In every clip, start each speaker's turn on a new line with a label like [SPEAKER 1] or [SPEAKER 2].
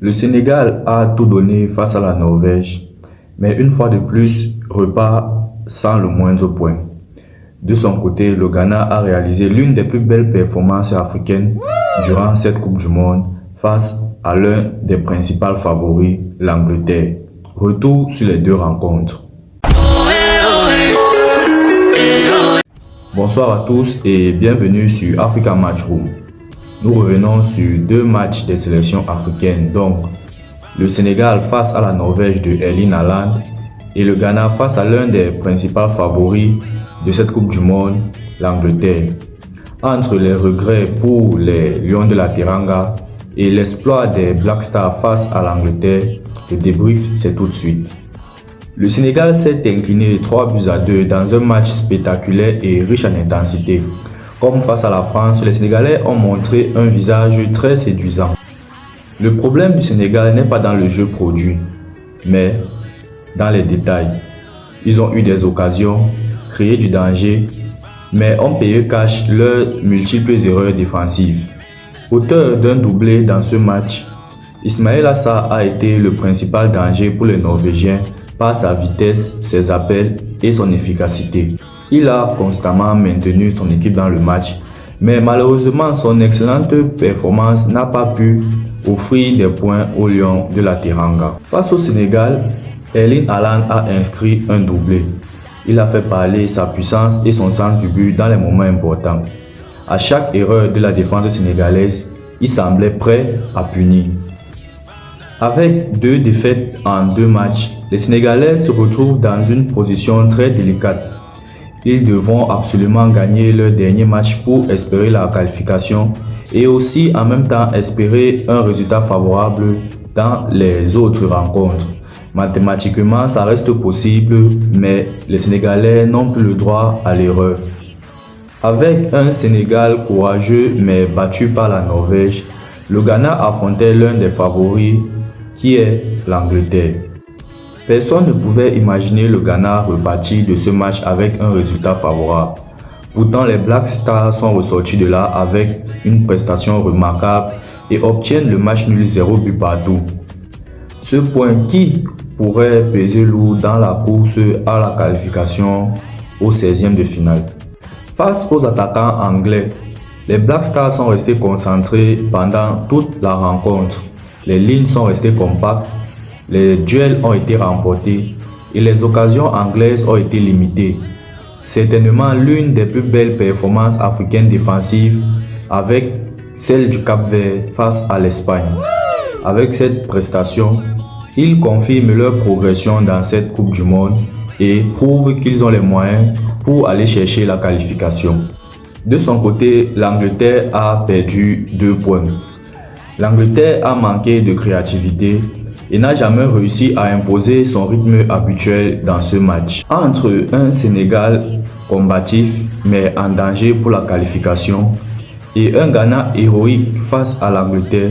[SPEAKER 1] Le Sénégal a tout donné face à la Norvège, mais une fois de plus repart sans le moindre point. De son côté, le Ghana a réalisé l'une des plus belles performances africaines durant cette Coupe du Monde face à l'un des principaux favoris, l'Angleterre. Retour sur les deux rencontres. Bonsoir à tous et bienvenue sur Africa Matchroom. Nous revenons sur deux matchs des sélections africaines, donc le Sénégal face à la Norvège de Erling Haaland et le Ghana face à l'un des principaux favoris de cette Coupe du Monde, l'Angleterre. Entre les regrets pour les Lions de la Teranga et l'exploit des Black Stars face à l'Angleterre, le débrief c'est tout de suite. Le Sénégal s'est incliné 3-2 dans un match spectaculaire et riche en intensité. Comme face à la France, les Sénégalais ont montré un visage très séduisant. Le problème du Sénégal n'est pas dans le jeu produit, mais dans les détails. Ils ont eu des occasions, créé du danger, mais ont payé cash leurs multiples erreurs défensives. Auteur d'un doublé dans ce match, Ismaïla Sarr a été le principal danger pour les Norvégiens par sa vitesse, ses appels et son efficacité. Il a constamment maintenu son équipe dans le match, mais malheureusement son excellente performance n'a pas pu offrir des points aux Lions de la Teranga. Face au Sénégal, Erling Haaland a inscrit un doublé. Il a fait parler sa puissance et son sens du but dans les moments importants. À chaque erreur de la défense sénégalaise, il semblait prêt à punir. Avec 2 défaites en 2 matchs, les Sénégalais se retrouvent dans une position très délicate. Ils devront absolument gagner leur dernier match pour espérer la qualification et aussi en même temps espérer un résultat favorable dans les autres rencontres. Mathématiquement, ça reste possible, mais les Sénégalais n'ont plus le droit à l'erreur. Avec un Sénégal courageux mais battu par la Norvège, le Ghana affrontait l'un des favoris qui est l'Angleterre. Personne ne pouvait imaginer le Ghana repartir de ce match avec un résultat favorable. Pourtant, les Black Stars sont ressortis de là avec une prestation remarquable et obtiennent le match nul 0 but partout. Ce point qui pourrait peser lourd dans la course à la qualification au 16e de finale. Face aux attaquants anglais, les Black Stars sont restés concentrés pendant toute la rencontre. Les lignes sont restées compactes, les duels ont été remportés et les occasions anglaises ont été limitées. Certainement l'une des plus belles performances africaines défensives avec celle du Cap-Vert face à l'Espagne. Avec cette prestation, ils confirment leur progression dans cette Coupe du Monde et prouvent qu'ils ont les moyens pour aller chercher la qualification. De son côté, l'Angleterre a perdu 2 points. L'Angleterre a manqué de créativité et n'a jamais réussi à imposer son rythme habituel dans ce match. Entre un Sénégal combatif mais en danger pour la qualification et un Ghana héroïque face à l'Angleterre,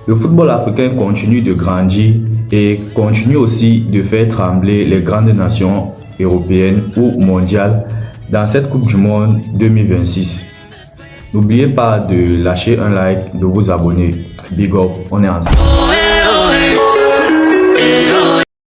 [SPEAKER 1] le football africain continue de grandir et continue aussi de faire trembler les grandes nations européennes ou mondiales dans cette Coupe du Monde 2026. N'oubliez pas de lâcher un like, de vous abonner. Big up, on est ensemble.